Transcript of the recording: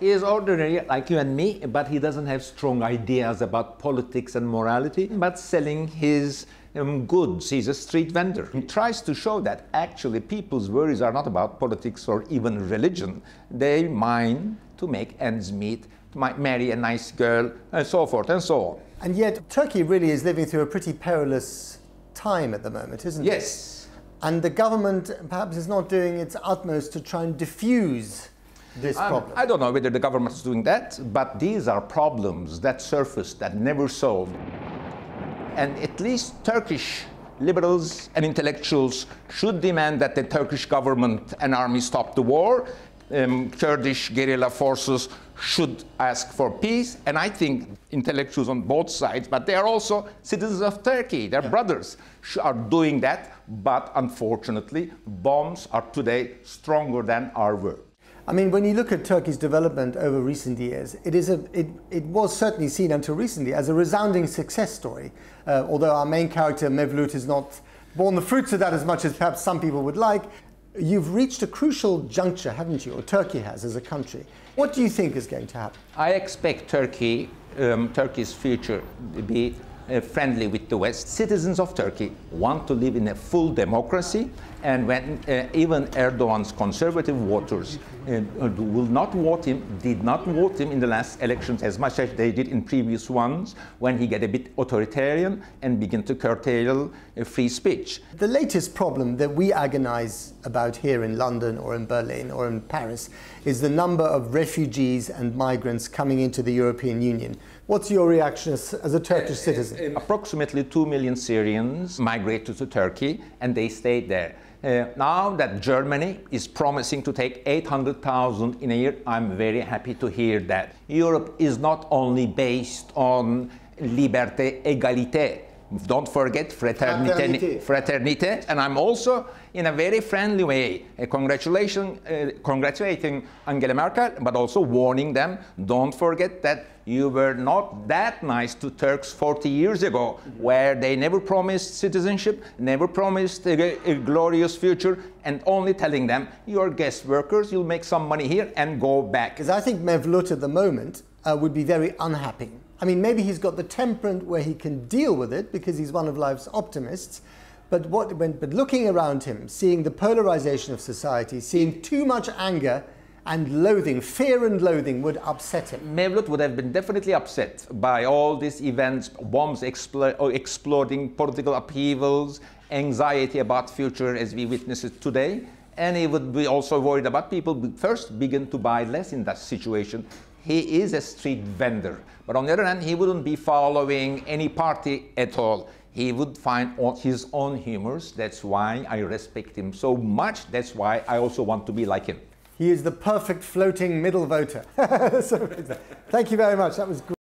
He is ordinary like you and me, but he doesn't have strong ideas about politics and morality, but selling his goods. He's a street vendor. He tries to show that actually people's worries are not about politics or even religion. They mine to make ends meet, to marry a nice girl, and so forth and so on. And yet Turkey really is living through a pretty perilous time at the moment, isn't it? Yes. And the government perhaps is not doing its utmost to try and diffuse this problem. I don't know whether the government is doing that, but these are problems that surfaced, that never solved. And at least Turkish liberals and intellectuals should demand that the Turkish government and army stop the war. Kurdish guerrilla forces should ask for peace. And I think intellectuals on both sides, but they are also citizens of Turkey, their brothers, are doing that. But unfortunately, bombs are today stronger than our word. I mean, when you look at Turkey's development over recent years, it was certainly seen until recently as a resounding success story. Although our main character, Mevlut, has not borne the fruits of that as much as perhaps some people would like. You've reached a crucial juncture, haven't you, or Turkey has as a country. What do you think is going to happen? I expect Turkey's future to be friendly with the West. Citizens of Turkey want to live in a full democracy, and when even Erdogan's conservative voters will not vote him, did not vote him in the last elections as much as they did in previous ones, when he got a bit authoritarian and began to curtail free speech. The latest problem that we agonize about here in London or in Berlin or in Paris is the number of refugees and migrants coming into the European Union. What's your reaction as a Turkish citizen? Approximately 2 million Syrians migrated to Turkey, and they stayed there. Now that Germany is promising to take 800,000 in a year, I'm very happy to hear that. Europe is not only based on liberté, égalité. Don't forget fraternité. And I'm also, in a very friendly way, congratulating Angela Merkel, but also warning them, don't forget that you were not that nice to Turks 40 years ago, where they never promised citizenship, never promised a glorious future, and only telling them, you're guest workers, you'll make some money here and go back. Because I think Mevlut at the moment would be very unhappy. I mean, maybe he's got the temperament where he can deal with it because he's one of life's optimists. But looking around him, seeing the polarization of society, seeing too much anger and loathing, fear and loathing would upset him. Mevlut would have been definitely upset by all these events, bombs exploding, political upheavals, anxiety about future as we witness it today. And he would be also worried about people first begin to buy less in that situation. He is a street vendor, but on the other hand, he wouldn't be following any party at all. He would find his own humors. That's why I respect him so much. That's why I also want to be like him. He is the perfect floating middle voter. So, thank you very much. That was great.